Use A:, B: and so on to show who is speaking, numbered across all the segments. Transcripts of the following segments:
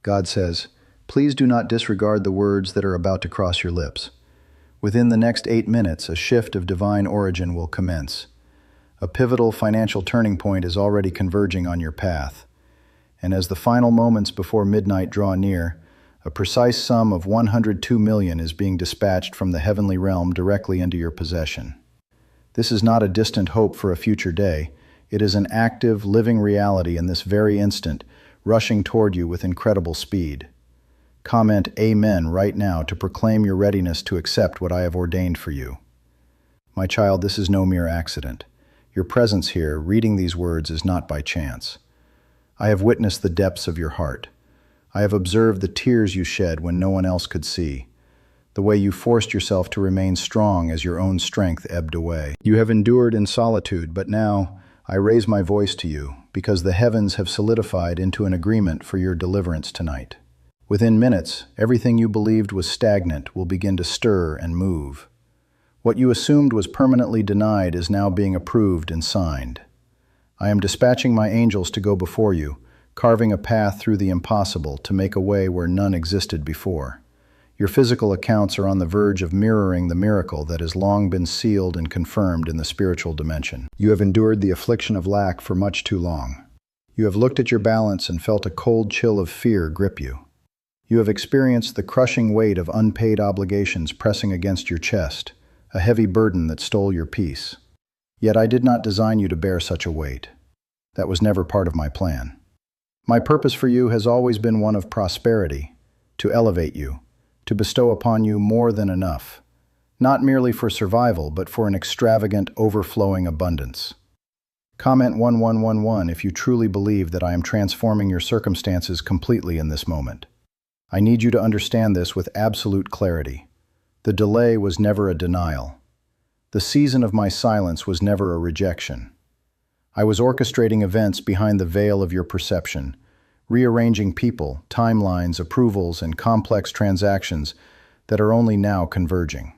A: God says, "Please do not disregard the words that are about to cross your lips. Within the next 8 minutes, a shift of divine origin will commence. A pivotal financial turning point is already converging on your path. And as the final moments before midnight draw near, a precise sum of 102 million is being dispatched from the heavenly realm directly into your possession. This is not a distant hope for a future day. It is an active, living reality in this very instant, rushing toward you with incredible speed. Comment Amen right now to proclaim your readiness to accept what I have ordained for you. My child, this is no mere accident. Your presence here, reading these words, is not by chance. I have witnessed the depths of your heart. I have observed the tears you shed when no one else could see, the way you forced yourself to remain strong as your own strength ebbed away. You have endured in solitude, but now I raise my voice to you, because the heavens have solidified into an agreement for your deliverance tonight. Within minutes, everything you believed was stagnant will begin to stir and move. What you assumed was permanently denied is now being approved and signed. I am dispatching my angels to go before you, carving a path through the impossible to make a way where none existed before. Your physical accounts are on the verge of mirroring the miracle that has long been sealed and confirmed in the spiritual dimension. You have endured the affliction of lack for much too long. You have looked at your balance and felt a cold chill of fear grip you. You have experienced the crushing weight of unpaid obligations pressing against your chest, a heavy burden that stole your peace. Yet I did not design you to bear such a weight. That was never part of my plan. My purpose for you has always been one of prosperity, to elevate you, to bestow upon you more than enough, not merely for survival, but for an extravagant, overflowing abundance. Comment 1111 if you truly believe that I am transforming your circumstances completely in this moment. I need you to understand this with absolute clarity. The delay was never a denial. The season of my silence was never a rejection. I was orchestrating events behind the veil of your perception, rearranging people, timelines, approvals, and complex transactions that are only now converging.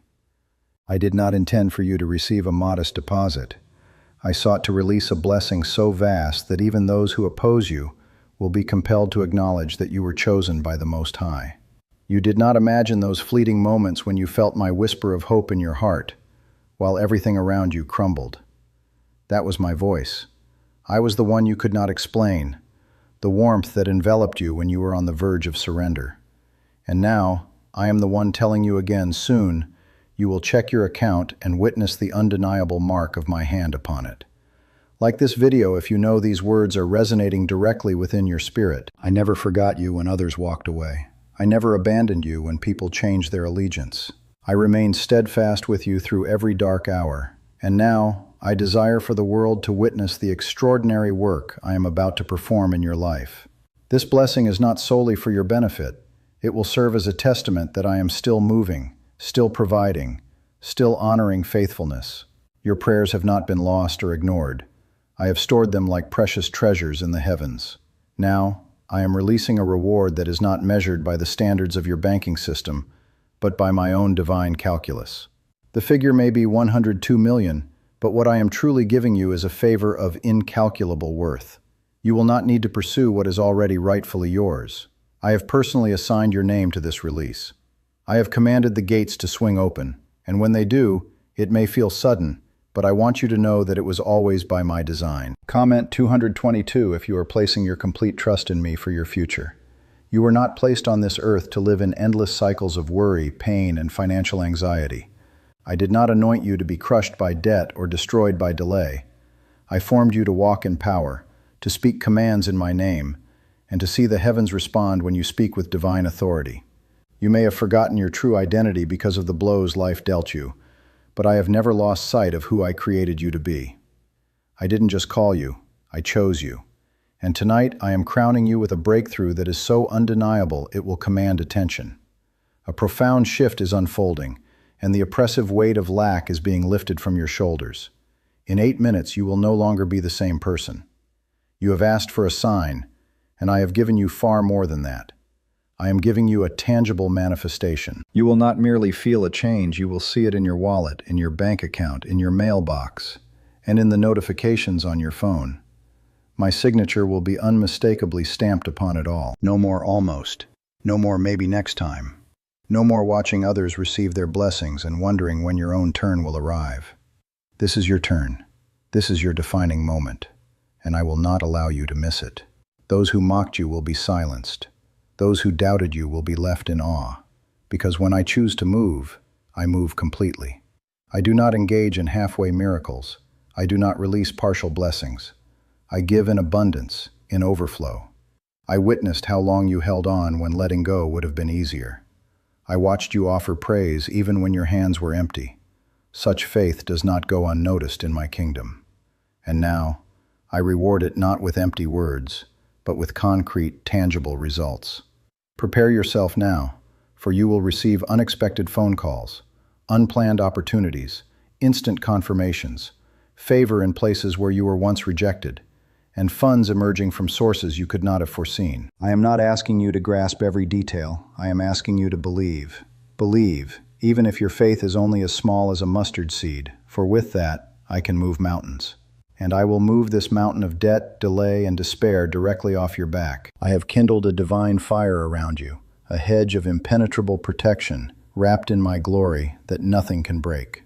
A: I did not intend for you to receive a modest deposit. I sought to release a blessing so vast that even those who oppose you will be compelled to acknowledge that you were chosen by the Most High. You did not imagine those fleeting moments when you felt my whisper of hope in your heart, while everything around you crumbled. That was my voice. I was the one you could not explain, the warmth that enveloped you when you were on the verge of surrender. And now, I am the one telling you again, soon, you will check your account and witness the undeniable mark of my hand upon it. Like this video, if you know these words are resonating directly within your spirit. I never forgot you when others walked away. I never abandoned you when people changed their allegiance. I remained steadfast with you through every dark hour. And now, I desire for the world to witness the extraordinary work I am about to perform in your life. This blessing is not solely for your benefit. It will serve as a testament that I am still moving, still providing, still honoring faithfulness. Your prayers have not been lost or ignored. I have stored them like precious treasures in the heavens. Now, I am releasing a reward that is not measured by the standards of your banking system, but by my own divine calculus. The figure may be 102 million, but what I am truly giving you is a favor of incalculable worth. You will not need to pursue what is already rightfully yours. I have personally assigned your name to this release. I have commanded the gates to swing open, and when they do, it may feel sudden, but I want you to know that it was always by my design. Comment 222 if you are placing your complete trust in me for your future. You were not placed on this earth to live in endless cycles of worry, pain, and financial anxiety. I did not anoint you to be crushed by debt or destroyed by delay. I formed you to walk in power, to speak commands in my name, and to see the heavens respond when you speak with divine authority. You may have forgotten your true identity because of the blows life dealt you, but I have never lost sight of who I created you to be. I didn't just call you, I chose you. And tonight I am crowning you with a breakthrough that is so undeniable it will command attention. A profound shift is unfolding, and the oppressive weight of lack is being lifted from your shoulders. In 8 minutes you will no longer be the same person. You have asked for a sign, and I have given you far more than that. I am giving you a tangible manifestation. You will not merely feel a change, you will see it in your wallet, in your bank account, in your mailbox, and in the notifications on your phone. My signature will be unmistakably stamped upon it all. No more almost. No more maybe next time. No more watching others receive their blessings and wondering when your own turn will arrive. This is your turn. This is your defining moment, and I will not allow you to miss it. Those who mocked you will be silenced. Those who doubted you will be left in awe, because when I choose to move, I move completely. I do not engage in halfway miracles. I do not release partial blessings. I give in abundance, in overflow. I witnessed how long you held on when letting go would have been easier. I watched you offer praise even when your hands were empty. Such faith does not go unnoticed in my kingdom. And now, I reward it not with empty words, but with concrete, tangible results. Prepare yourself now, for you will receive unexpected phone calls, unplanned opportunities, instant confirmations, favor in places where you were once rejected, and funds emerging from sources you could not have foreseen. I am not asking you to grasp every detail. I am asking you to believe. Believe, even if your faith is only as small as a mustard seed, for with that, I can move mountains. And I will move this mountain of debt, delay, and despair directly off your back. I have kindled a divine fire around you, a hedge of impenetrable protection, wrapped in my glory that nothing can break.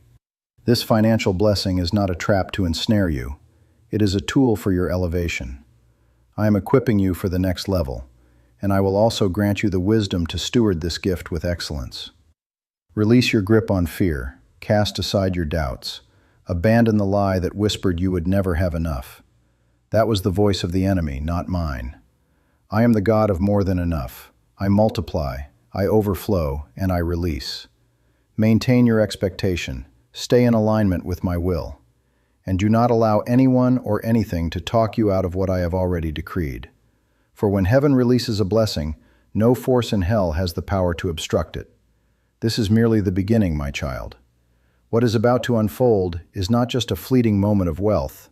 A: This financial blessing is not a trap to ensnare you. It is a tool for your elevation. I am equipping you for the next level, and I will also grant you the wisdom to steward this gift with excellence. Release your grip on fear, cast aside your doubts, abandon the lie that whispered you would never have enough. That was the voice of the enemy, not mine. I am the God of more than enough. I multiply, I overflow, and I release. Maintain your expectation, stay in alignment with my will, and do not allow anyone or anything to talk you out of what I have already decreed. For when heaven releases a blessing, no force in hell has the power to obstruct it. This is merely the beginning, my child. What is about to unfold is not just a fleeting moment of wealth.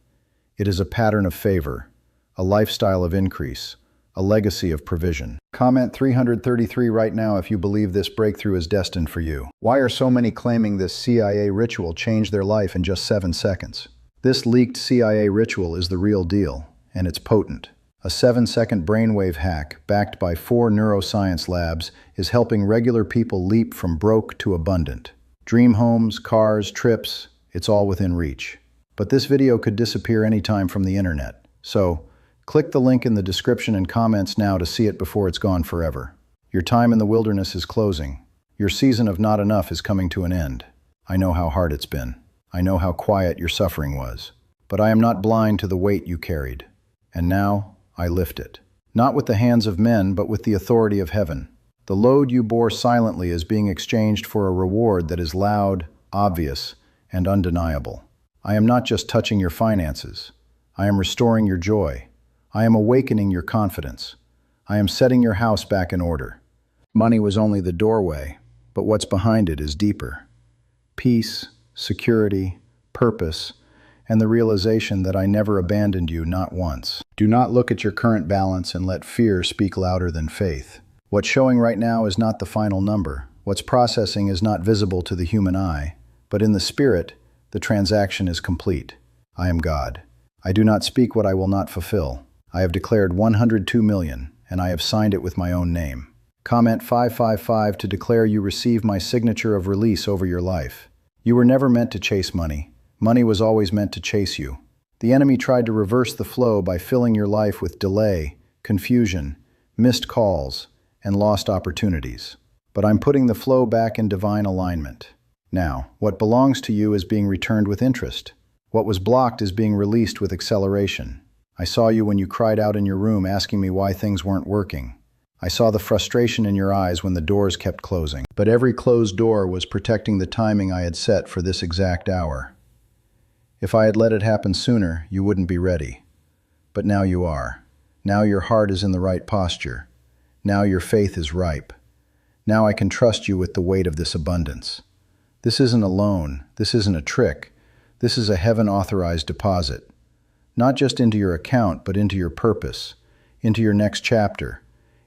A: It is a pattern of favor, a lifestyle of increase, a legacy of provision. Comment 333 right now if you believe this breakthrough is destined for you. Why are so many claiming this CIA ritual changed their life in just 7 seconds? This leaked CIA ritual is the real deal, and it's potent. A 7-second brainwave hack, backed by 4 neuroscience labs, is helping regular people leap from broke to abundant. Dream homes, cars, trips, it's all within reach. But this video could disappear anytime from the internet. So, click the link in the description and comments now to see it before it's gone forever. Your time in the wilderness is closing. Your season of not enough is coming to an end. I know how hard it's been. I know how quiet your suffering was. But I am not blind to the weight you carried. And now, I lift it. Not with the hands of men, but with the authority of heaven. The load you bore silently is being exchanged for a reward that is loud, obvious, and undeniable. I am not just touching your finances. I am restoring your joy. I am awakening your confidence. I am setting your house back in order. Money was only the doorway, but what's behind it is deeper. Peace, security, purpose, and the realization that I never abandoned you, not once. Do not look at your current balance and let fear speak louder than faith. What's showing right now is not the final number. What's processing is not visible to the human eye, but in the spirit, the transaction is complete. I am God. I do not speak what I will not fulfill. I have declared 102 million, and I have signed it with my own name. Comment 555 to declare you receive my signature of release over your life. You were never meant to chase money. Money was always meant to chase you. The enemy tried to reverse the flow by filling your life with delay, confusion, missed calls, and lost opportunities. But I'm putting the flow back in divine alignment. Now, what belongs to you is being returned with interest. What was blocked is being released with acceleration. I saw you when you cried out in your room asking me why things weren't working. I saw the frustration in your eyes when the doors kept closing. But every closed door was protecting the timing I had set for this exact hour. If I had let it happen sooner, you wouldn't be ready. But now you are. Now your heart is in the right posture. Now your faith is ripe. Now I can trust you with the weight of this abundance. This isn't a loan. This isn't a trick. This is a heaven-authorized deposit. Not just into your account, but into your purpose, into your next chapter,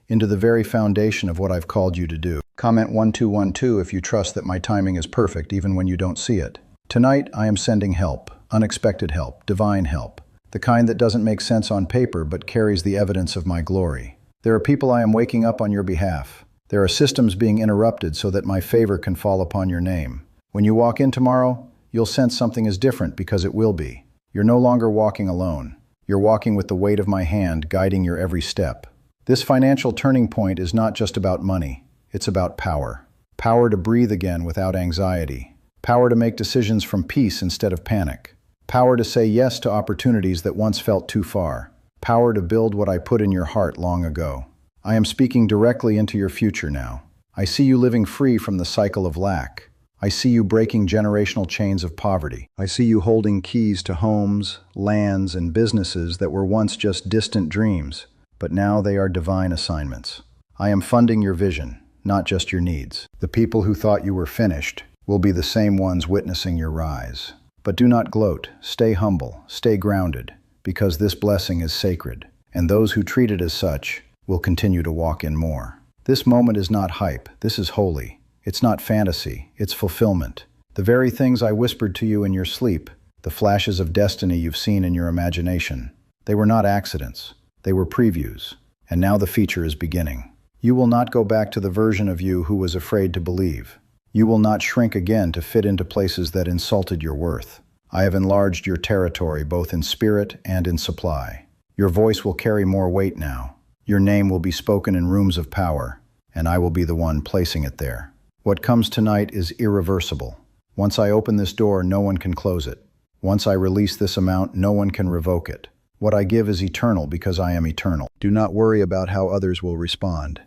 A: into the very foundation of what I've called you to do. Comment 1212 if you trust that my timing is perfect even when you don't see it. Tonight, I am sending help, unexpected help, divine help. the kind that doesn't make sense on paper but carries the evidence of my glory. There are people I am waking up on your behalf. There are systems being interrupted so that my favor can fall upon your name. When you walk in tomorrow, you'll sense something is different because it will be. You're no longer walking alone. You're walking with the weight of my hand guiding your every step. This financial turning point is not just about money. It's about power. Power to breathe again without anxiety. Power to make decisions from peace instead of panic. Power to say yes to opportunities that once felt too far. Power to build what I put in your heart long ago. I am speaking directly into your future now. I see you living free from the cycle of lack. I see you breaking generational chains of poverty. I see you holding keys to homes, lands, and businesses that were once just distant dreams, but now they are divine assignments. I am funding your vision, not just your needs. The people who thought you were finished will be the same ones witnessing your rise. But do not gloat, stay humble, stay grounded, because this blessing is sacred, and those who treat it as such will continue to walk in more. This moment is not hype, this is holy. It's not fantasy, it's fulfillment. The very things I whispered to you in your sleep, the flashes of destiny you've seen in your imagination, they were not accidents, they were previews, and now the feature is beginning. You will not go back to the version of you who was afraid to believe. You will not shrink again to fit into places that insulted your worth. I have enlarged your territory both in spirit and in supply. Your voice will carry more weight now. Your name will be spoken in rooms of power, and I will be the one placing it there. What comes tonight is irreversible. Once I open this door, no one can close it. Once I release this amount, no one can revoke it. What I give is eternal because I am eternal. Do not worry about how others will respond.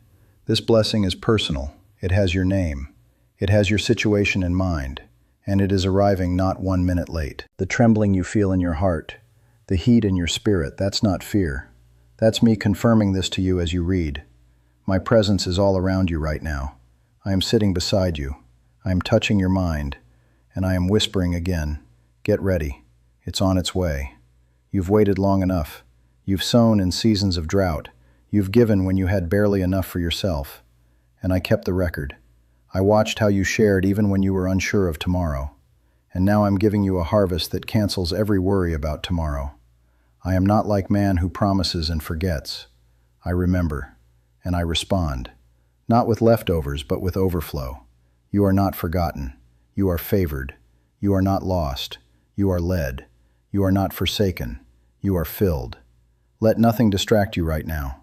A: This blessing is personal. It has your name. It has your situation in mind, and it is arriving not 1 minute late. The trembling you feel in your heart, the heat in your spirit, that's not fear. That's me confirming this to you as you read. My presence is all around you right now. I am sitting beside you. I am touching your mind, and I am whispering again. Get ready. It's on its way. You've waited long enough. You've sown in seasons of drought. You've given when you had barely enough for yourself. And I kept the record. I watched how you shared even when you were unsure of tomorrow. And now I'm giving you a harvest that cancels every worry about tomorrow. I am not like man who promises and forgets. I remember, and I respond. Not with leftovers, but with overflow. You are not forgotten. You are favored. You are not lost. You are led. You are not forsaken. You are filled. Let nothing distract you right now.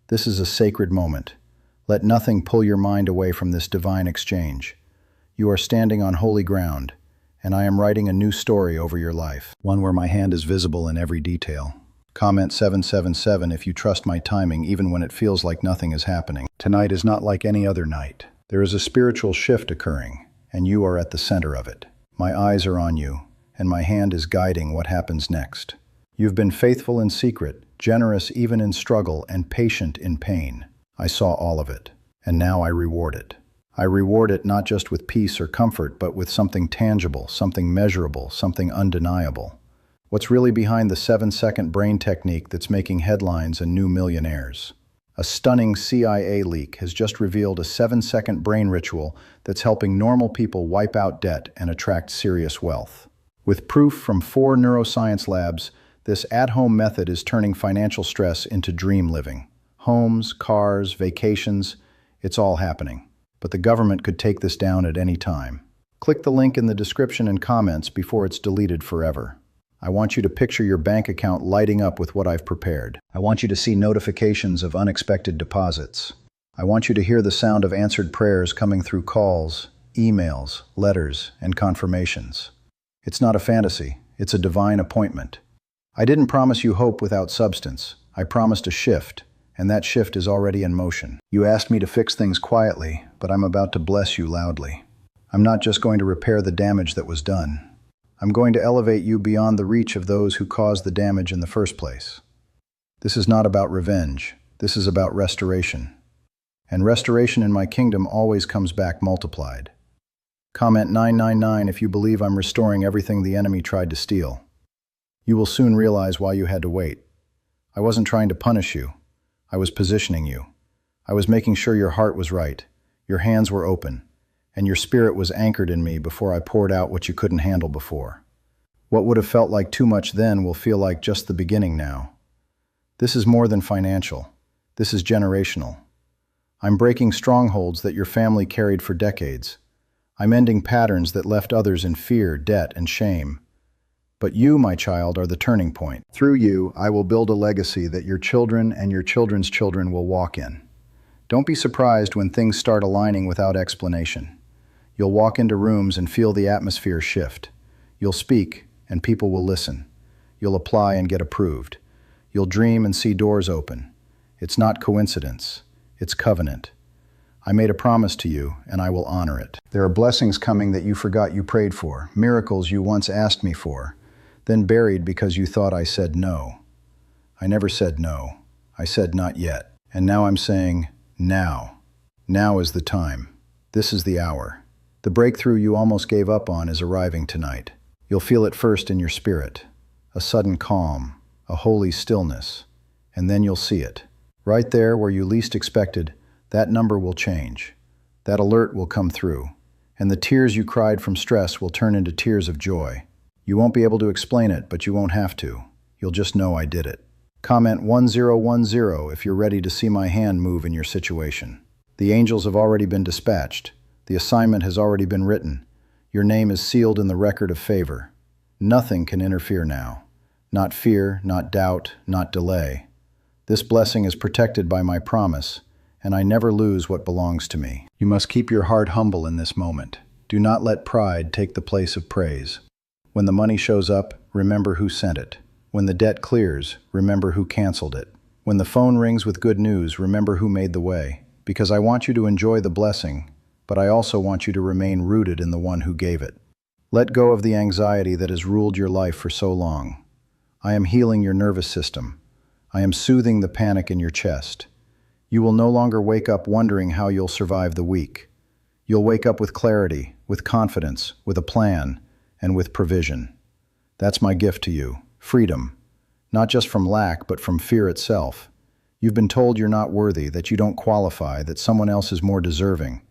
A: This is a sacred moment. Let nothing pull your mind away from this divine exchange. You are standing on holy ground, and I am writing a new story over your life, one where my hand is visible in every detail. Comment 777 if you trust my timing even when it feels like nothing is happening. Tonight is not like any other night. There is a spiritual shift occurring, and you are at the center of it. My eyes are on you, and my hand is guiding what happens next. You've been faithful in secret, generous even in struggle, and patient in pain. I saw all of it, and now I reward it. I reward it not just with peace or comfort, but with something tangible, something measurable, something undeniable. What's really behind the 7-second brain technique that's making headlines and new millionaires? A stunning CIA leak has just revealed a 7-second brain ritual that's helping normal people wipe out debt and attract serious wealth. With proof from 4 neuroscience labs, this at-home method is turning financial stress into dream living. Homes, cars, vacations, it's all happening. But the government could take this down at any time. Click the link in the description and comments before it's deleted forever. I want you to picture your bank account lighting up with what I've prepared. I want you to see notifications of unexpected deposits. I want you to hear the sound of answered prayers coming through calls, emails, letters, and confirmations. It's not a fantasy, it's a divine appointment. I didn't promise you hope without substance. I promised a shift, and that shift is already in motion. You asked me to fix things quietly, but I'm about to bless you loudly. I'm not just going to repair the damage that was done. I'm going to elevate you beyond the reach of those who caused the damage in the first place. This is not about revenge. This is about restoration. And restoration in my kingdom always comes back multiplied. Comment 999 if you believe I'm restoring everything the enemy tried to steal. You will soon realize why you had to wait. I wasn't trying to punish you. I was positioning you. I was making sure your heart was right, your hands were open, and your spirit was anchored in me before I poured out what you couldn't handle before. What would have felt like too much then will feel like just the beginning now. This is more than financial. This is generational. I'm breaking strongholds that your family carried for decades. I'm ending patterns that left others in fear, debt, and shame. But you, my child, are the turning point. Through you, I will build a legacy that your children and your children's children will walk in. Don't be surprised when things start aligning without explanation. You'll walk into rooms and feel the atmosphere shift. You'll speak, and people will listen. You'll apply and get approved. You'll dream and see doors open. It's not coincidence. It's covenant. I made a promise to you, and I will honor it. There are blessings coming that you forgot you prayed for, miracles you once asked me for, then buried because you thought I said no. I never said no. I said not yet. And now I'm saying now. Now is the time. This is the hour. The breakthrough you almost gave up on is arriving tonight. You'll feel it first in your spirit, a sudden calm, a holy stillness, and then you'll see it. Right there where you least expected, that number will change. That alert will come through, and the tears you cried from stress will turn into tears of joy. You won't be able to explain it, but you won't have to. You'll just know I did it. Comment 1010 if you're ready to see my hand move in your situation. The angels have already been dispatched. The assignment has already been written. Your name is sealed in the record of favor. Nothing can interfere now. Not fear, not doubt, not delay. This blessing is protected by my promise, and I never lose what belongs to me. You must keep your heart humble in this moment. Do not let pride take the place of praise. When the money shows up, remember who sent it. When the debt clears, remember who canceled it. When the phone rings with good news, remember who made the way. Because I want you to enjoy the blessing, but I also want you to remain rooted in the one who gave it. Let go of the anxiety that has ruled your life for so long. I am healing your nervous system. I am soothing the panic in your chest. You will no longer wake up wondering how you'll survive the week. You'll wake up with clarity, with confidence, with a plan, and with provision. That's my gift to you, freedom. Not just from lack, but from fear itself. You've been told you're not worthy, that you don't qualify, that someone else is more deserving.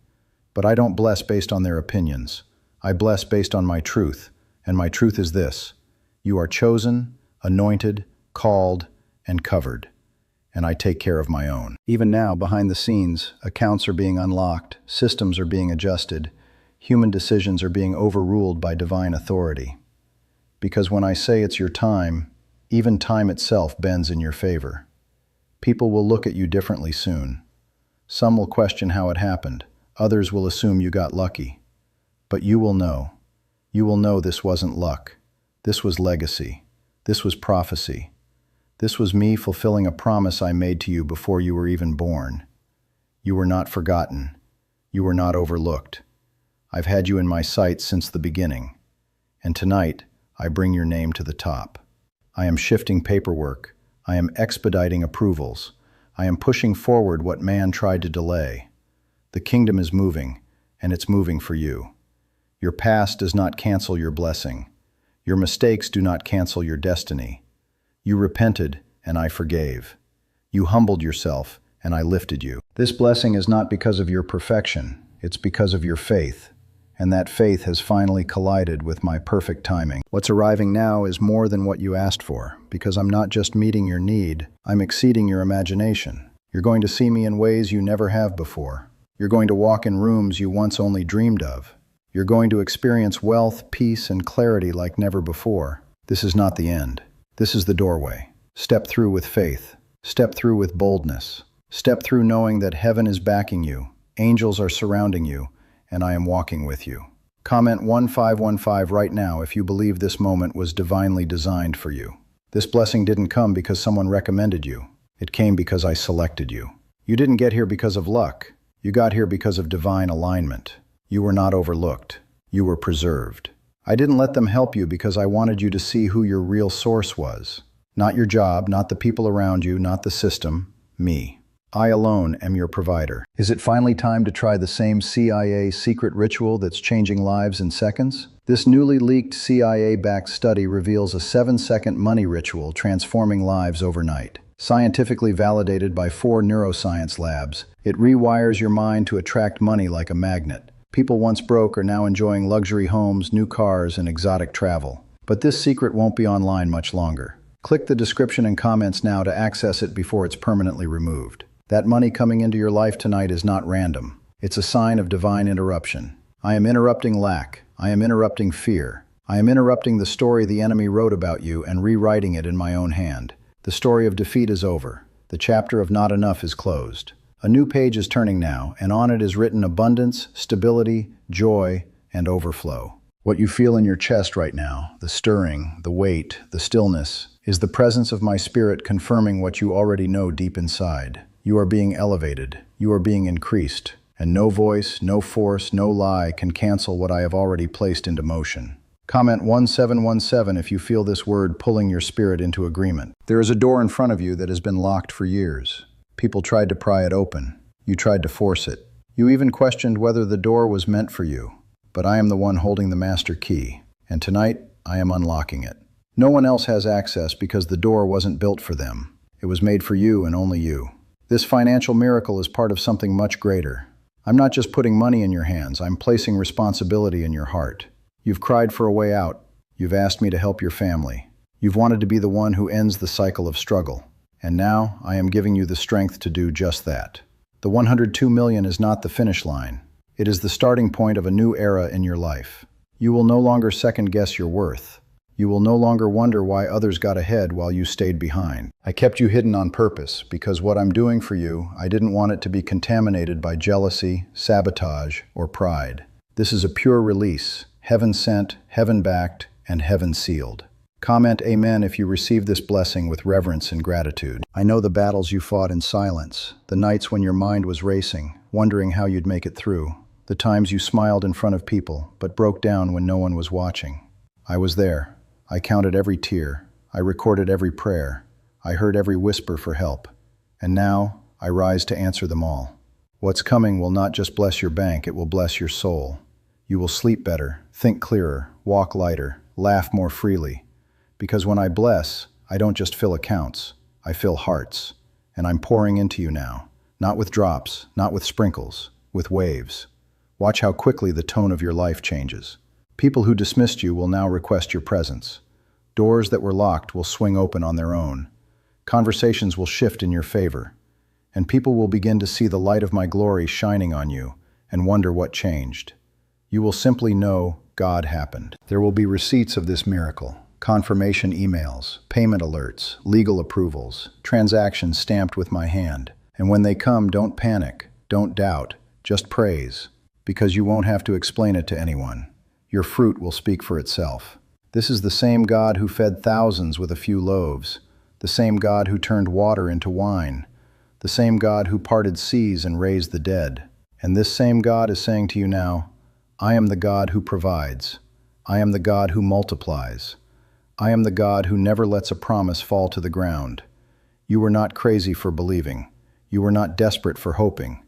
A: But I don't bless based on their opinions. I bless based on my truth, and my truth is this: you are chosen, anointed, called, and covered, and I take care of my own. Even now, behind the scenes, accounts are being unlocked, systems are being adjusted, human decisions are being overruled by divine authority. Because when I say it's your time, even time itself bends in your favor. People will look at you differently soon. Some will question how it happened. Others will assume you got lucky. But you will know. You will know this wasn't luck. This was legacy. This was prophecy. This was me fulfilling a promise I made to you before you were even born. You were not forgotten. You were not overlooked. I've had you in my sights since the beginning. And tonight, I bring your name to the top. I am shifting paperwork. I am expediting approvals. I am pushing forward what man tried to delay. The kingdom is moving, and it's moving for you. Your past does not cancel your blessing. Your mistakes do not cancel your destiny. You repented, and I forgave. You humbled yourself, and I lifted you. This blessing is not because of your perfection. It's because of your faith. And that faith has finally collided with my perfect timing. What's arriving now is more than what you asked for, because I'm not just meeting your need, I'm exceeding your imagination. You're going to see me in ways you never have before. You're going to walk in rooms you once only dreamed of. You're going to experience wealth, peace, and clarity like never before. This is not the end. This is the doorway. Step through with faith. Step through with boldness. Step through knowing that heaven is backing you, angels are surrounding you, and I am walking with you. Comment 1515 right now if you believe this moment was divinely designed for you. This blessing didn't come because someone recommended you. It came because I selected you. You didn't get here because of luck. You got here because of divine alignment. You were not overlooked. You were preserved. I didn't let them help you because I wanted you to see who your real source was. Not your job, not the people around you, not the system, me. I alone am your provider. Is it finally time to try the same CIA secret ritual that's changing lives in seconds? This newly leaked CIA-backed study reveals a 7-second money ritual transforming lives overnight. Scientifically validated by 4 neuroscience labs, it rewires your mind to attract money like a magnet. People once broke are now enjoying luxury homes, new cars, and exotic travel. But this secret won't be online much longer. Click the description and comments now to access it before it's permanently removed. That money coming into your life tonight is not random. It's a sign of divine interruption. I am interrupting lack. I am interrupting fear. I am interrupting the story the enemy wrote about you and rewriting it in my own hand. The story of defeat is over. The chapter of not enough is closed. A new page is turning now, and on it is written abundance, stability, joy, and overflow. What you feel in your chest right now, the stirring, the weight, the stillness, is the presence of my spirit confirming what you already know deep inside. You are being elevated. You are being increased. And no voice, no force, no lie can cancel what I have already placed into motion. Comment 1717 if you feel this word pulling your spirit into agreement. There is a door in front of you that has been locked for years. People tried to pry it open. You tried to force it. You even questioned whether the door was meant for you. But I am the one holding the master key. And tonight, I am unlocking it. No one else has access because the door wasn't built for them. It was made for you and only you. This financial miracle is part of something much greater. I'm not just putting money in your hands, I'm placing responsibility in your heart. You've cried for a way out. You've asked me to help your family. You've wanted to be the one who ends the cycle of struggle. And now, I am giving you the strength to do just that. The 102 million is not the finish line. It is the starting point of a new era in your life. You will no longer second-guess your worth. You will no longer wonder why others got ahead while you stayed behind. I kept you hidden on purpose because what I'm doing for you, I didn't want it to be contaminated by jealousy, sabotage, or pride. This is a pure release, heaven-sent, heaven-backed, and heaven-sealed. Comment amen if you receive this blessing with reverence and gratitude. I know the battles you fought in silence, the nights when your mind was racing, wondering how you'd make it through, the times you smiled in front of people but broke down when no one was watching. I was there. I counted every tear. I recorded every prayer. I heard every whisper for help. And now, I rise to answer them all. What's coming will not just bless your bank, it will bless your soul. You will sleep better, think clearer, walk lighter, laugh more freely. Because when I bless, I don't just fill accounts, I fill hearts. And I'm pouring into you now. Not with drops, not with sprinkles, with waves. Watch how quickly the tone of your life changes. People who dismissed you will now request your presence. Doors that were locked will swing open on their own. Conversations will shift in your favor. And people will begin to see the light of my glory shining on you and wonder what changed. You will simply know God happened. There will be receipts of this miracle, confirmation emails, payment alerts, legal approvals, transactions stamped with my hand. And when they come, don't panic, don't doubt, just praise, because you won't have to explain it to anyone. Your fruit will speak for itself. This is the same God who fed thousands with a few loaves, the same God who turned water into wine, the same God who parted seas and raised the dead. And this same God is saying to you now, I am the God who provides. I am the God who multiplies. I am the God who never lets a promise fall to the ground. You were not crazy for believing. You were not desperate for hoping.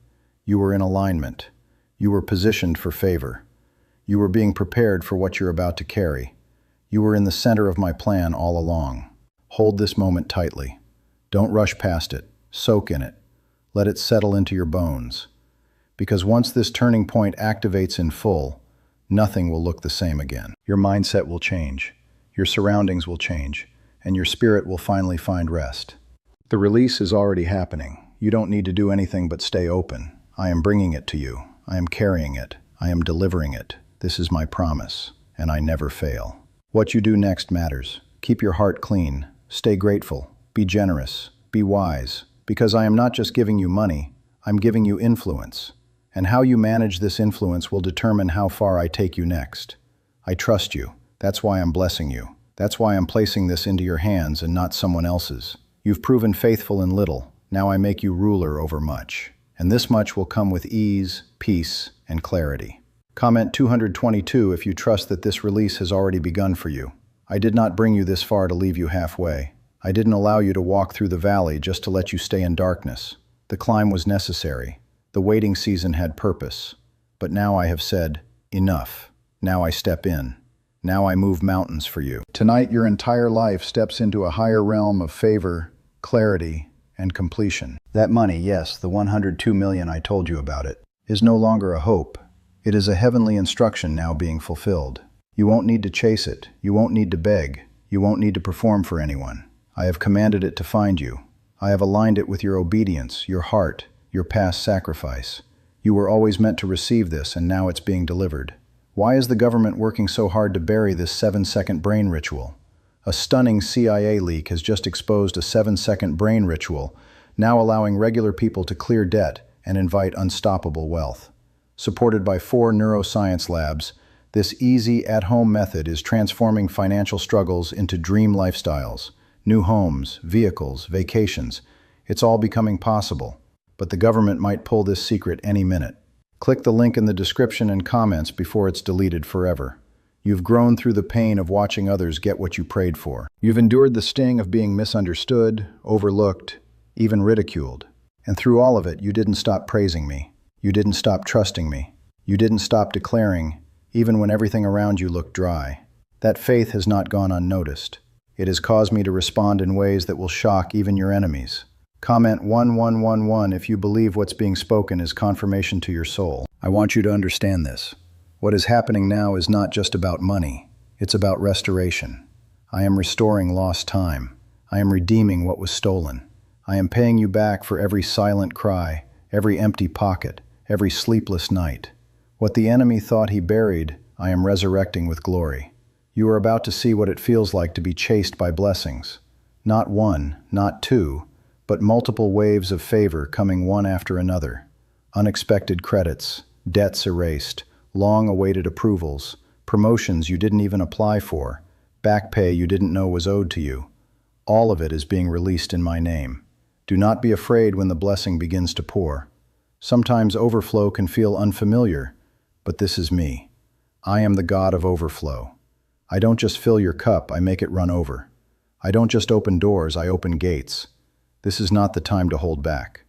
A: You were in alignment. You were positioned for favor. You were being prepared for what you're about to carry. You were in the center of my plan all along. Hold this moment tightly. Don't rush past it. Soak in it. Let it settle into your bones. Because once this turning point activates in full, nothing will look the same again. Your mindset will change. Your surroundings will change. And your spirit will finally find rest. The release is already happening. You don't need to do anything but stay open. I am bringing it to you. I am carrying it. I am delivering it. This is my promise, and I never fail. What you do next matters. Keep your heart clean. Stay grateful. Be generous. Be wise. Because I am not just giving you money, I'm giving you influence. And how you manage this influence will determine how far I take you next. I trust you. That's why I'm blessing you. That's why I'm placing this into your hands and not someone else's. You've proven faithful in little. Now I make you ruler over much. And this much will come with ease, peace, and clarity. Comment 222 if you trust that this release has already begun for you. I did not bring you this far to leave you halfway. I didn't allow you to walk through the valley just to let you stay in darkness. The climb was necessary. The waiting season had purpose. But now I have said, enough. Now I step in. Now I move mountains for you. Tonight your entire life steps into a higher realm of favor, clarity, and completion. That money, yes, the 102 million I told you about it, is no longer a hope. It is a heavenly instruction now being fulfilled. You won't need to chase it. You won't need to beg. You won't need to perform for anyone. I have commanded it to find you. I have aligned it with your obedience, your heart, your past sacrifice. You were always meant to receive this, and now it's being delivered. Why is the government working so hard to bury this 7-second brain ritual? A stunning CIA leak has just exposed a 7-second brain ritual, now allowing regular people to clear debt and invite unstoppable wealth. Supported by 4 neuroscience labs, this easy, at-home method is transforming financial struggles into dream lifestyles. New homes, vehicles, vacations. It's all becoming possible. But the government might pull this secret any minute. Click the link in the description and comments before it's deleted forever. You've grown through the pain of watching others get what you prayed for. You've endured the sting of being misunderstood, overlooked, even ridiculed. And through all of it, you didn't stop praising me. You didn't stop trusting me. You didn't stop declaring, even when everything around you looked dry. That faith has not gone unnoticed. It has caused me to respond in ways that will shock even your enemies. Comment 1111 if you believe what's being spoken is confirmation to your soul. I want you to understand this. What is happening now is not just about money. It's about restoration. I am restoring lost time. I am redeeming what was stolen. I am paying you back for every silent cry, every empty pocket, every sleepless night. What the enemy thought he buried, I am resurrecting with glory. You are about to see what it feels like to be chased by blessings. Not one, not two, but multiple waves of favor coming one after another. Unexpected credits, debts erased, long-awaited approvals, promotions you didn't even apply for, back pay you didn't know was owed to you. All of it is being released in my name. Do not be afraid when the blessing begins to pour. Sometimes overflow can feel unfamiliar, but this is me. I am the God of overflow. I don't just fill your cup, I make it run over. I don't just open doors, I open gates. This is not the time to hold back.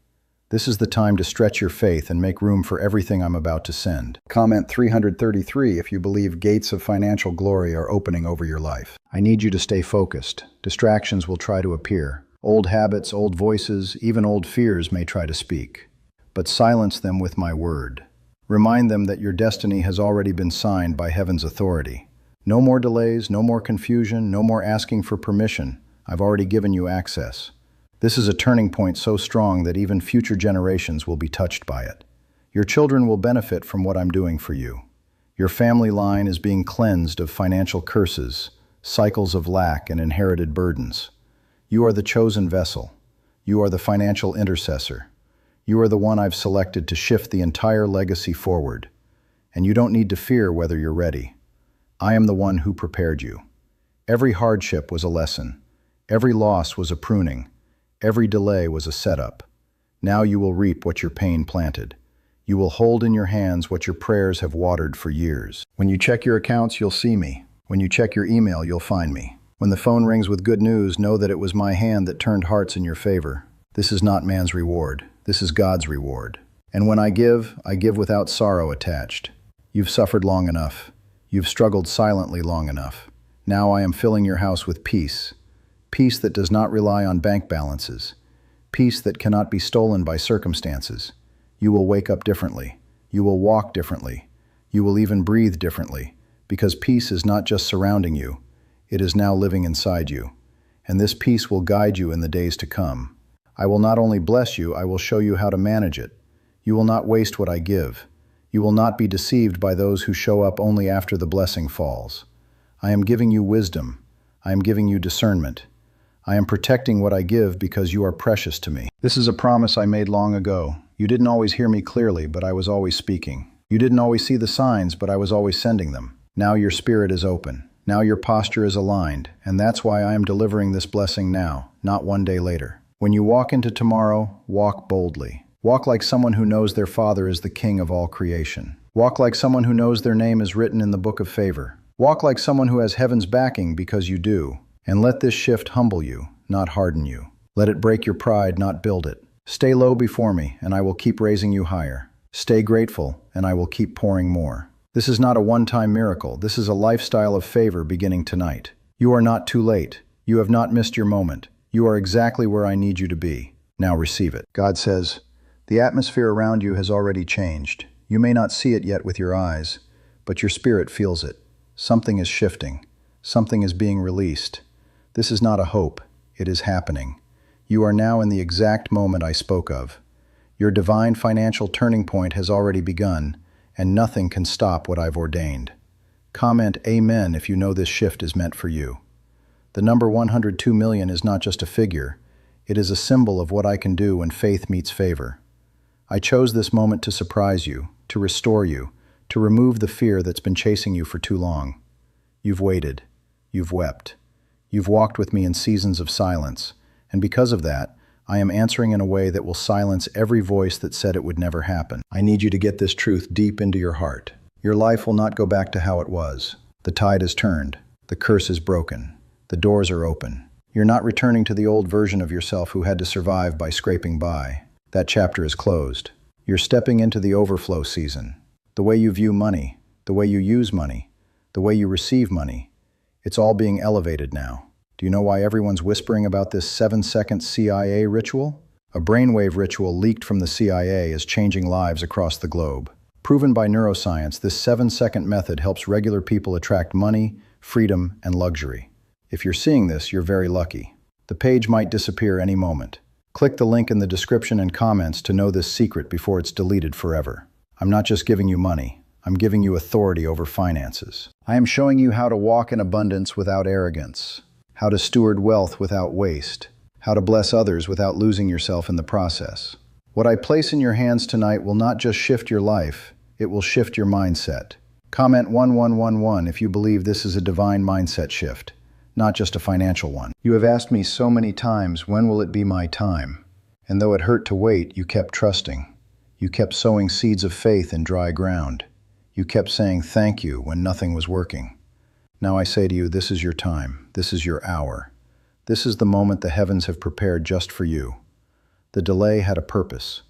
A: This is the time to stretch your faith and make room for everything I'm about to send. Comment 333 if you believe gates of financial glory are opening over your life. I need you to stay focused. Distractions will try to appear. Old habits, old voices, even old fears may try to speak. But silence them with my word. Remind them that your destiny has already been signed by heaven's authority. No more delays, no more confusion, no more asking for permission. I've already given you access. This is a turning point so strong that even future generations will be touched by it. Your children will benefit from what I'm doing for you. Your family line is being cleansed of financial curses, cycles of lack, and inherited burdens. You are the chosen vessel. You are the financial intercessor. You are the one I've selected to shift the entire legacy forward. And you don't need to fear whether you're ready. I am the one who prepared you. Every hardship was a lesson. Every loss was a pruning. Every delay was a setup. Now you will reap what your pain planted. You will hold in your hands what your prayers have watered for years. When you check your accounts, you'll see me. When you check your email, you'll find me. When the phone rings with good news, know that it was my hand that turned hearts in your favor. This is not man's reward. This is God's reward. And when I give without sorrow attached. You've suffered long enough. You've struggled silently long enough. Now I am filling your house with peace. Peace that does not rely on bank balances. Peace that cannot be stolen by circumstances. You will wake up differently. You will walk differently. You will even breathe differently, because peace is not just surrounding you. It is now living inside you. And this peace will guide you in the days to come. I will not only bless you, I will show you how to manage it. You will not waste what I give. You will not be deceived by those who show up only after the blessing falls. I am giving you wisdom. I am giving you discernment. I am protecting what I give because you are precious to me. This is a promise I made long ago. You didn't always hear me clearly, but I was always speaking. You didn't always see the signs, but I was always sending them. Now your spirit is open. Now your posture is aligned, and that's why I am delivering this blessing now, not one day later. When you walk into tomorrow, walk boldly. Walk like someone who knows their Father is the King of all creation. Walk like someone who knows their name is written in the book of favor. Walk like someone who has heaven's backing because you do. And let this shift humble you, not harden you. Let it break your pride, not build it. Stay low before me, and I will keep raising you higher. Stay grateful, and I will keep pouring more. This is not a one-time miracle. This is a lifestyle of favor beginning tonight. You are not too late. You have not missed your moment. You are exactly where I need you to be. Now receive it. God says, the atmosphere around you has already changed. You may not see it yet with your eyes, but your spirit feels it. Something is shifting. Something is being released. This is not a hope. It is happening. You are now in the exact moment I spoke of. Your divine financial turning point has already begun, and nothing can stop what I've ordained. Comment Amen if you know this shift is meant for you. The number 102 million is not just a figure. It is a symbol of what I can do when faith meets favor. I chose this moment to surprise you, to restore you, to remove the fear that's been chasing you for too long. You've waited. You've wept. You've walked with me in seasons of silence, and because of that, I am answering in a way that will silence every voice that said it would never happen. I need you to get this truth deep into your heart. Your life will not go back to how it was. The tide has turned. The curse is broken. The doors are open. You're not returning to the old version of yourself who had to survive by scraping by. That chapter is closed. You're stepping into the overflow season. The way you view money, the way you use money, the way you receive money, it's all being elevated now. Do you know why everyone's whispering about this 7-second CIA ritual? A brainwave ritual leaked from the CIA is changing lives across the globe. Proven by neuroscience, this 7-second method helps regular people attract money, freedom, and luxury. If you're seeing this, you're very lucky. The page might disappear any moment. Click the link in the description and comments to know this secret before it's deleted forever. I'm not just giving you money. I'm giving you authority over finances. I am showing you how to walk in abundance without arrogance, how to steward wealth without waste, how to bless others without losing yourself in the process. What I place in your hands tonight will not just shift your life, it will shift your mindset. Comment 1111 if you believe this is a divine mindset shift, not just a financial one. You have asked me so many times, when will it be my time? And though it hurt to wait, you kept trusting. You kept sowing seeds of faith in dry ground. You kept saying thank you when nothing was working. Now I say to you, this is your time. This is your hour. This is the moment the heavens have prepared just for you. The delay had a purpose.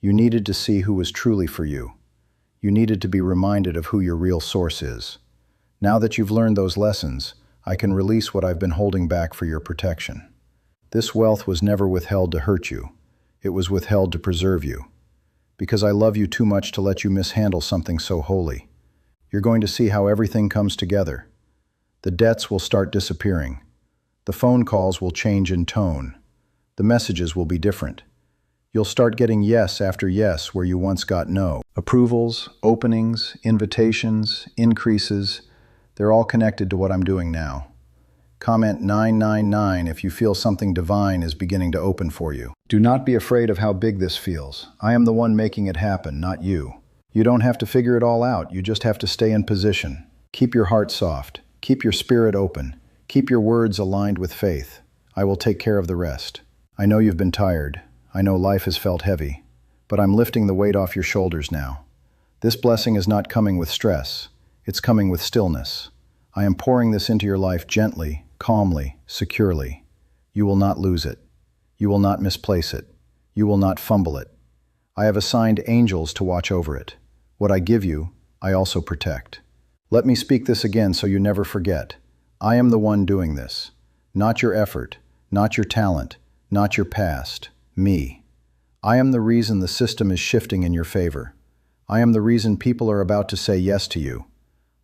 A: You needed to see who was truly for you. You needed to be reminded of who your real source is. Now that you've learned those lessons, I can release what I've been holding back for your protection. This wealth was never withheld to hurt you. It was withheld to preserve you. Because I love you too much to let you mishandle something so holy. You're going to see how everything comes together. The debts will start disappearing. The phone calls will change in tone. The messages will be different. You'll start getting yes after yes where you once got no. Approvals, openings, invitations, increases, they're all connected to what I'm doing now. Comment 999 if you feel something divine is beginning to open for you. Do not be afraid of how big this feels. I am the one making it happen, not you. You don't have to figure it all out. You just have to stay in position. Keep your heart soft. Keep your spirit open. Keep your words aligned with faith. I will take care of the rest. I know you've been tired. I know life has felt heavy. But I'm lifting the weight off your shoulders now. This blessing is not coming with stress. It's coming with stillness. I am pouring this into your life gently, calmly, securely. You will not lose it. You will not misplace it. You will not fumble it. I have assigned angels to watch over it. What I give you, I also protect. Let me speak this again so you never forget. I am the one doing this. Not your effort, not your talent, not your past. Me. I am the reason the system is shifting in your favor. I am the reason people are about to say yes to you.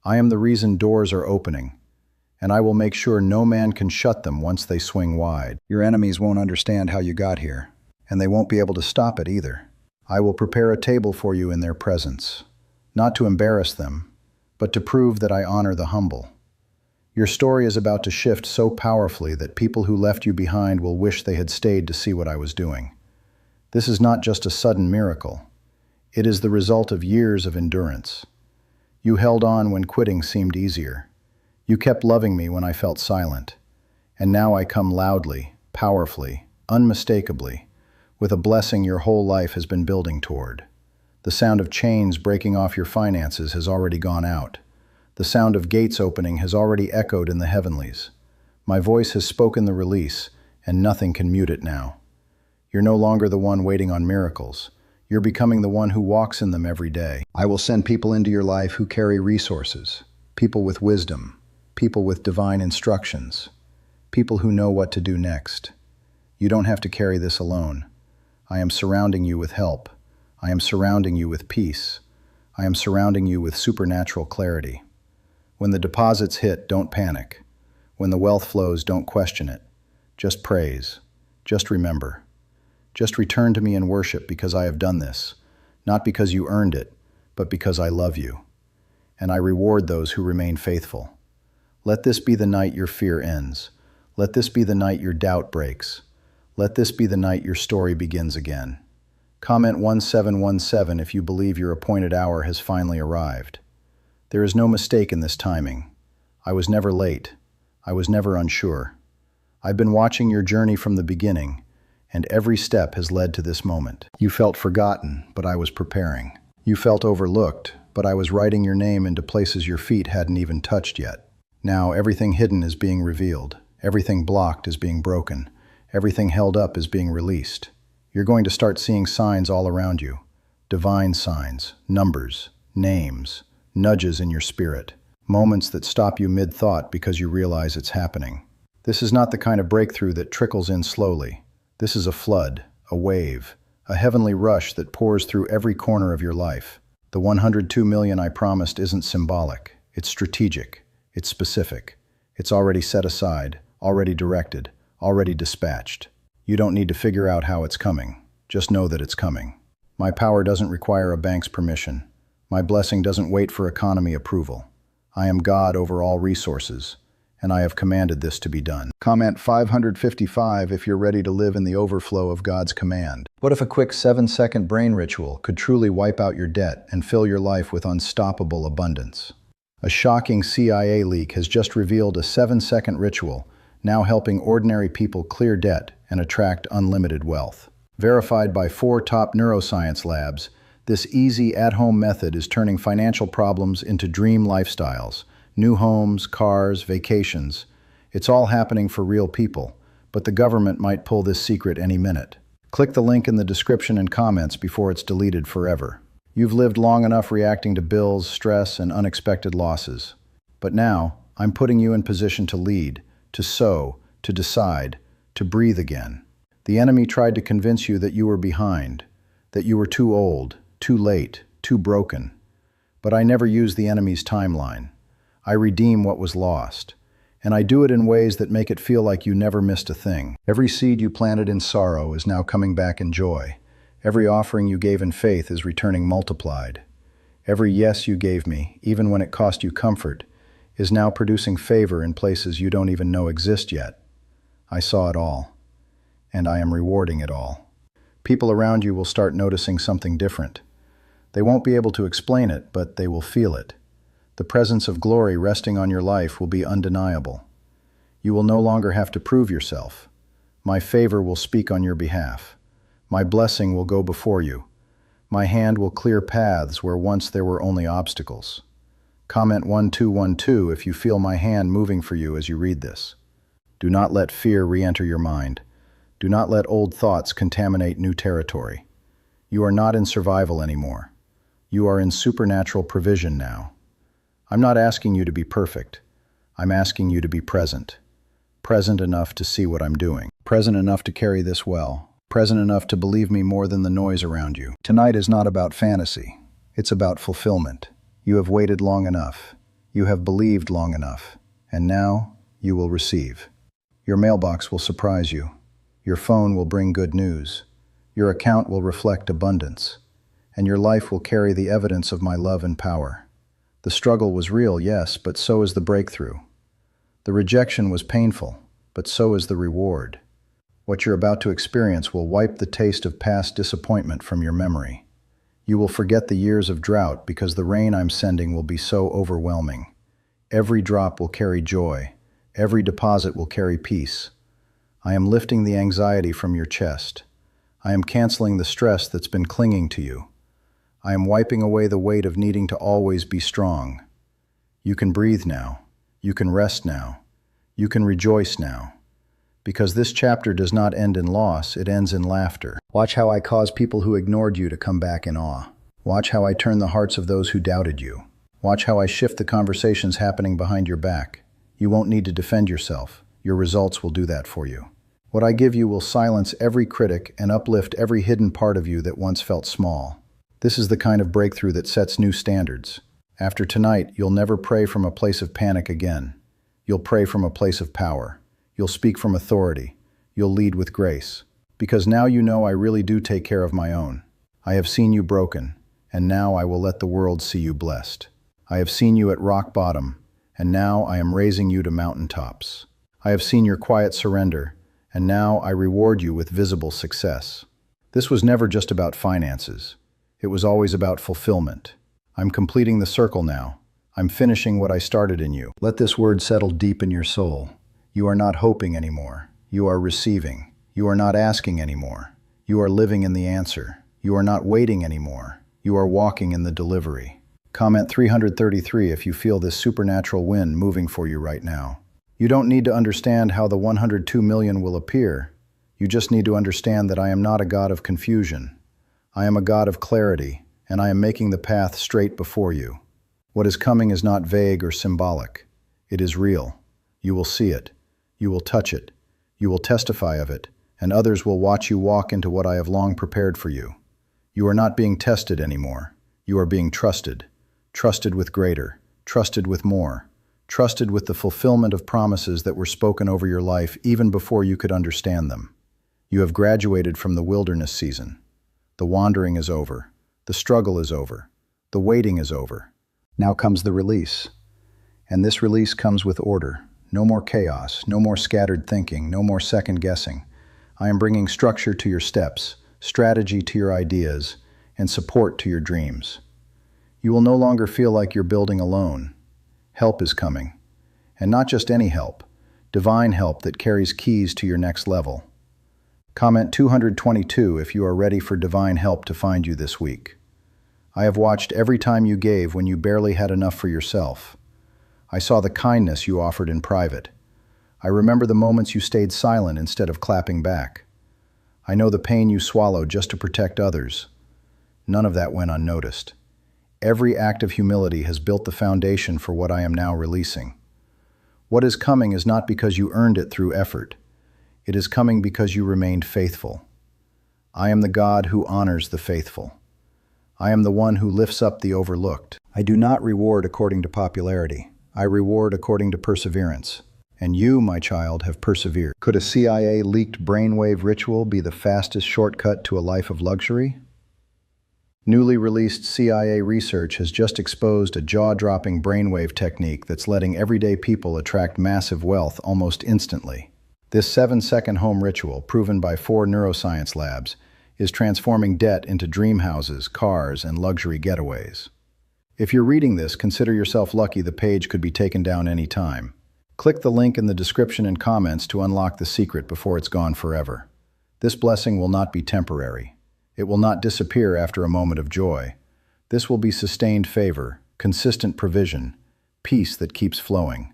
A: I am the reason doors are opening. And I will make sure no man can shut them once they swing wide. Your enemies won't understand how you got here, and they won't be able to stop it either. I will prepare a table for you in their presence, not to embarrass them, but to prove that I honor the humble. Your story is about to shift so powerfully that people who left you behind will wish they had stayed to see what I was doing. This is not just a sudden miracle. It is the result of years of endurance. You held on when quitting seemed easier. You kept loving me when I felt silent. And now I come loudly, powerfully, unmistakably, with a blessing your whole life has been building toward. The sound of chains breaking off your finances has already gone out. The sound of gates opening has already echoed in the heavenlies. My voice has spoken the release, and nothing can mute it now. You're no longer the one waiting on miracles. You're becoming the one who walks in them every day. I will send people into your life who carry resources, people with wisdom, people with divine instructions, people who know what to do next. You don't have to carry this alone. I am surrounding you with help. I am surrounding you with peace. I am surrounding you with supernatural clarity. When the deposits hit, don't panic. When the wealth flows, don't question it. Just praise. Just remember. Just return to me in worship because I have done this, not because you earned it, but because I love you. And I reward those who remain faithful. Let this be the night your fear ends. Let this be the night your doubt breaks. Let this be the night your story begins again. Comment 1717 if you believe your appointed hour has finally arrived. There is no mistake in this timing. I was never late. I was never unsure. I've been watching your journey from the beginning, and every step has led to this moment. You felt forgotten, but I was preparing. You felt overlooked, but I was writing your name into places your feet hadn't even touched yet. Now everything hidden is being revealed. Everything blocked is being broken. Everything held up is being released. You're going to start seeing signs all around you. Divine signs, numbers, names, nudges in your spirit. Moments that stop you mid-thought because you realize it's happening. This is not the kind of breakthrough that trickles in slowly. This is a flood, a wave, a heavenly rush that pours through every corner of your life. The 102 million I promised isn't symbolic. It's strategic. It's specific. It's already set aside, already directed, already dispatched. You don't need to figure out how it's coming. Just know that it's coming. My power doesn't require a bank's permission. My blessing doesn't wait for economy approval. I am God over all resources, and I have commanded this to be done. Comment 555 if you're ready to live in the overflow of God's command. What if a quick 7-second brain ritual could truly wipe out your debt and fill your life with unstoppable abundance? A shocking CIA leak has just revealed a 7-second ritual, now helping ordinary people clear debt and attract unlimited wealth. Verified by 4 top neuroscience labs, this easy at-home method is turning financial problems into dream lifestyles. New homes, cars, vacations. It's all happening for real people, but the government might pull this secret any minute. Click the link in the description and comments before it's deleted forever. You've lived long enough reacting to bills, stress, and unexpected losses. But now, I'm putting you in position to lead, to sow, to decide, to breathe again. The enemy tried to convince you that you were behind, that you were too old, too late, too broken. But I never use the enemy's timeline. I redeem what was lost, and I do it in ways that make it feel like you never missed a thing. Every seed you planted in sorrow is now coming back in joy. Every offering you gave in faith is returning multiplied. Every yes you gave me, even when it cost you comfort, is now producing favor in places you don't even know exist yet. I saw it all, and I am rewarding it all. People around you will start noticing something different. They won't be able to explain it, but they will feel it. The presence of glory resting on your life will be undeniable. You will no longer have to prove yourself. My favor will speak on your behalf. My blessing will go before you. My hand will clear paths where once there were only obstacles. Comment 1212 if you feel my hand moving for you as you read this. Do not let fear re-enter your mind. Do not let old thoughts contaminate new territory. You are not in survival anymore. You are in supernatural provision now. I'm not asking you to be perfect. I'm asking you to be present. Present enough to see what I'm doing. Present enough to carry this well. Present enough to believe me more than the noise around you. Tonight is not about fantasy. It's about fulfillment. You have waited long enough. You have believed long enough. And now you will receive. Your mailbox will surprise you. Your phone will bring good news. Your account will reflect abundance. And your life will carry the evidence of my love and power. The struggle was real, yes, but so is the breakthrough. The rejection was painful, but so is the reward. What you're about to experience will wipe the taste of past disappointment from your memory. You will forget the years of drought because the rain I'm sending will be so overwhelming. Every drop will carry joy. Every deposit will carry peace. I am lifting the anxiety from your chest. I am canceling the stress that's been clinging to you. I am wiping away the weight of needing to always be strong. You can breathe now. You can rest now. You can rejoice now. Because this chapter does not end in loss, it ends in laughter. Watch how I cause people who ignored you to come back in awe. Watch how I turn the hearts of those who doubted you. Watch how I shift the conversations happening behind your back. You won't need to defend yourself. Your results will do that for you. What I give you will silence every critic and uplift every hidden part of you that once felt small. This is the kind of breakthrough that sets new standards. After tonight, you'll never pray from a place of panic again. You'll pray from a place of power. You'll speak from authority. You'll lead with grace. Because now you know I really do take care of my own. I have seen you broken, and now I will let the world see you blessed. I have seen you at rock bottom, and now I am raising you to mountaintops. I have seen your quiet surrender, and now I reward you with visible success. This was never just about finances. It was always about fulfillment. I'm completing the circle now. I'm finishing what I started in you. Let this word settle deep in your soul. You are not hoping anymore. You are receiving. You are not asking anymore. You are living in the answer. You are not waiting anymore. You are walking in the delivery. Comment 333 if you feel this supernatural wind moving for you right now. You don't need to understand how the 102 million will appear. You just need to understand that I am not a God of confusion. I am a God of clarity, and I am making the path straight before you. What is coming is not vague or symbolic. It is real. You will see it. You will touch it. You will testify of it, and others will watch you walk into what I have long prepared for you. You are not being tested anymore. You are being trusted. Trusted with greater. Trusted with more. Trusted with the fulfillment of promises that were spoken over your life even before you could understand them. You have graduated from the wilderness season. The wandering is over. The struggle is over. The waiting is over. Now comes the release. And this release comes with order. No more chaos, no more scattered thinking, no more second guessing. I am bringing structure to your steps, strategy to your ideas, and support to your dreams. You will no longer feel like you're building alone. Help is coming. And not just any help, divine help that carries keys to your next level. Comment 222 if you are ready for divine help to find you this week. I have watched every time you gave when you barely had enough for yourself. I saw the kindness you offered in private. I remember the moments you stayed silent instead of clapping back. I know the pain you swallowed just to protect others. None of that went unnoticed. Every act of humility has built the foundation for what I am now releasing. What is coming is not because you earned it through effort. It is coming because you remained faithful. I am the God who honors the faithful. I am the one who lifts up the overlooked. I do not reward according to popularity. I reward according to perseverance. And you, my child, have persevered. Could a CIA-leaked brainwave ritual be the fastest shortcut to a life of luxury? Newly released CIA research has just exposed a jaw-dropping brainwave technique that's letting everyday people attract massive wealth almost instantly. This 7-second home ritual, proven by 4 neuroscience labs, is transforming debt into dream houses, cars, and luxury getaways. If you're reading this, consider yourself lucky the page could be taken down any time. Click the link in the description and comments to unlock the secret before it's gone forever. This blessing will not be temporary. It will not disappear after a moment of joy. This will be sustained favor, consistent provision, peace that keeps flowing.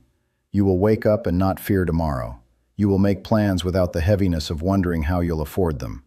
A: You will wake up and not fear tomorrow. You will make plans without the heaviness of wondering how you'll afford them.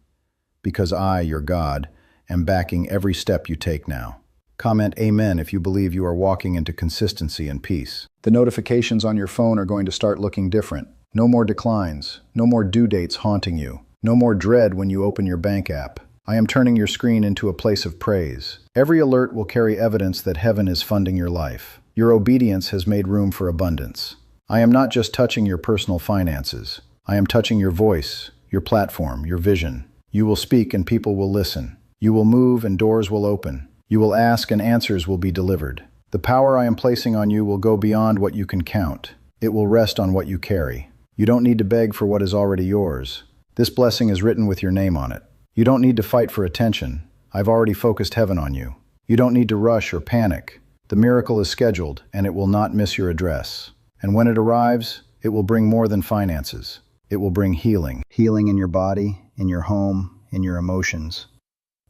A: Because I, your God, am backing every step you take now. Comment Amen if you believe you are walking into consistency and peace. The notifications on your phone are going to start looking different. No more declines. No more due dates haunting you. No more dread when you open your bank app. I am turning your screen into a place of praise. Every alert will carry evidence that heaven is funding your life. Your obedience has made room for abundance. I am not just touching your personal finances. I am touching your voice, your platform, your vision. You will speak and people will listen. You will move and doors will open. You will ask and answers will be delivered. The power I am placing on you will go beyond what you can count. It will rest on what you carry. You don't need to beg for what is already yours. This blessing is written with your name on it. You don't need to fight for attention. I've already focused heaven on you. You don't need to rush or panic. The miracle is scheduled, and it will not miss your address. And when it arrives, it will bring more than finances. It will bring healing. Healing in your body, in your home, in your emotions.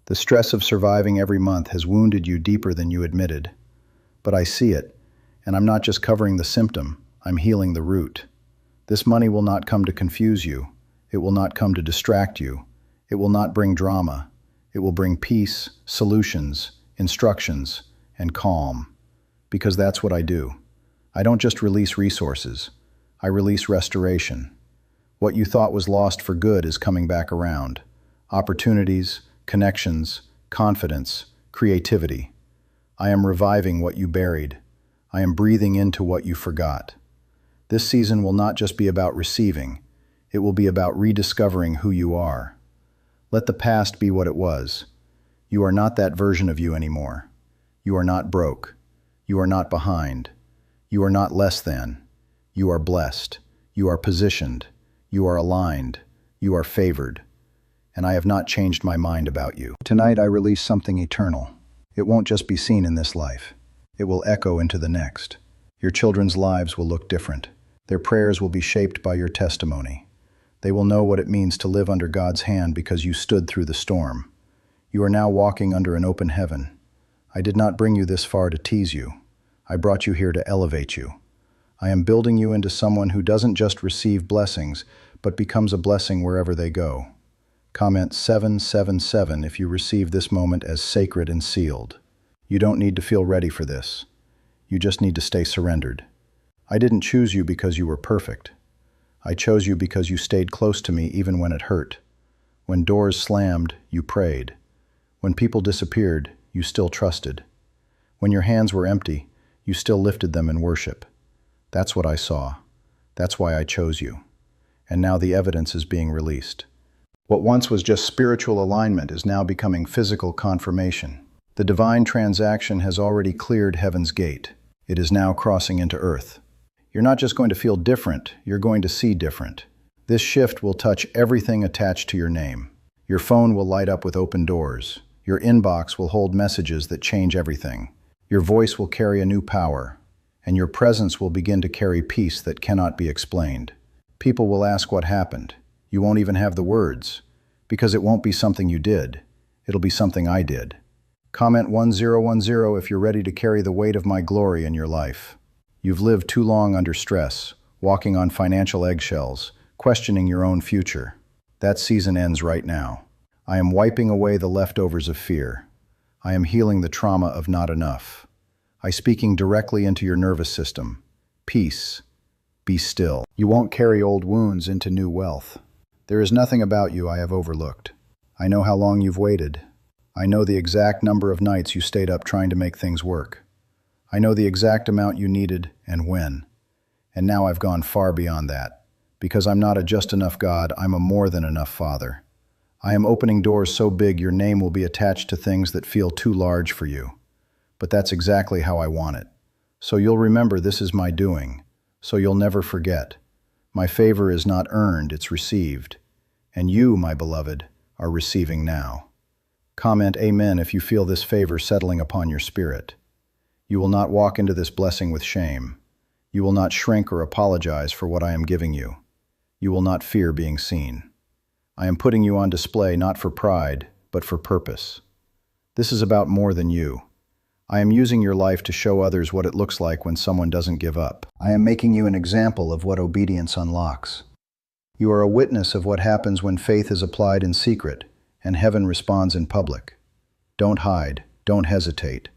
A: The stress of surviving every month has wounded you deeper than you admitted. But I see it, and I'm not just covering the symptom, I'm healing the root. This money will not come to confuse you. It will not come to distract you. It will not bring drama. It will bring peace, solutions, instructions, and calm. Because that's what I do. I don't just release resources. I release restoration. What you thought was lost for good is coming back around. Opportunities, connections, confidence, creativity. I am reviving what you buried. I am breathing into what you forgot. This season will not just be about receiving, it will be about rediscovering who you are. Let the past be what it was. You are not that version of you anymore. You are not broke. You are not behind. You are not less than. You are blessed. You are positioned. You are aligned. You are favored. And I have not changed my mind about you. Tonight I release something eternal. It won't just be seen in this life. It will echo into the next. Your children's lives will look different. Their prayers will be shaped by your testimony. They will know what it means to live under God's hand because you stood through the storm. You are now walking under an open heaven. I did not bring you this far to tease you. I brought you here to elevate you. I am building you into someone who doesn't just receive blessings, but becomes a blessing wherever they go. Comment 777 if you receive this moment as sacred and sealed. You don't need to feel ready for this. You just need to stay surrendered. I didn't choose you because you were perfect. I chose you because you stayed close to me even when it hurt. When doors slammed, you prayed. When people disappeared, you still trusted. When your hands were empty, you still lifted them in worship. That's what I saw. That's why I chose you. And now the evidence is being released. What once was just spiritual alignment is now becoming physical confirmation. The divine transaction has already cleared heaven's gate. It is now crossing into earth. You're not just going to feel different, you're going to see different. This shift will touch everything attached to your name. Your phone will light up with open doors. Your inbox will hold messages that change everything. Your voice will carry a new power, and your presence will begin to carry peace that cannot be explained. People will ask what happened. You won't even have the words, because it won't be something you did. It'll be something I did. Comment 1010 if you're ready to carry the weight of my glory in your life. You've lived too long under stress, walking on financial eggshells, questioning your own future. That season ends right now. I am wiping away the leftovers of fear. I am healing the trauma of not enough. I'm speaking directly into your nervous system. Peace. Be still. You won't carry old wounds into new wealth. There is nothing about you I have overlooked. I know how long you've waited. I know the exact number of nights you stayed up trying to make things work. I know the exact amount you needed and when. And now I've gone far beyond that. Because I'm not a just enough God, I'm a more than enough Father. I am opening doors so big your name will be attached to things that feel too large for you. But that's exactly how I want it. So you'll remember this is my doing. So you'll never forget. My favor is not earned, it's received. And you, my beloved, are receiving now. Comment Amen if you feel this favor settling upon your spirit. You will not walk into this blessing with shame. You will not shrink or apologize for what I am giving you. You will not fear being seen. I am putting you on display not for pride, but for purpose. This is about more than you. I am using your life to show others what it looks like when someone doesn't give up. I am making you an example of what obedience unlocks. You are a witness of what happens when faith is applied in secret and heaven responds in public. Don't hide, don't hesitate.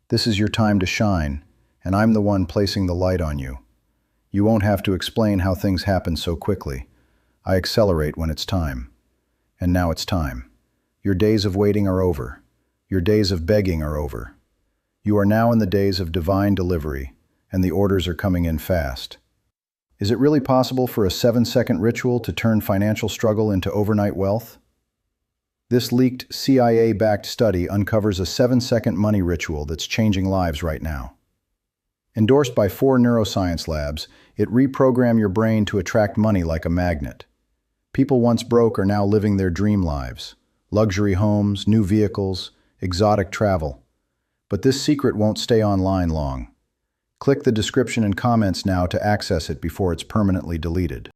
A: This is your time to shine, and I'm the one placing the light on you. You won't have to explain how things happen so quickly. I accelerate when it's time. And now it's time. Your days of waiting are over. Your days of begging are over. You are now in the days of divine delivery, and the orders are coming in fast. Is it really possible for a 7-second ritual to turn financial struggle into overnight wealth? This leaked CIA-backed study uncovers a 7-second money ritual that's changing lives right now. Endorsed by 4 neuroscience labs, it reprograms your brain to attract money like a magnet. People once broke are now living their dream lives. Luxury homes, new vehicles, exotic travel. But this secret won't stay online long. Click the description and comments now to access it before it's permanently deleted.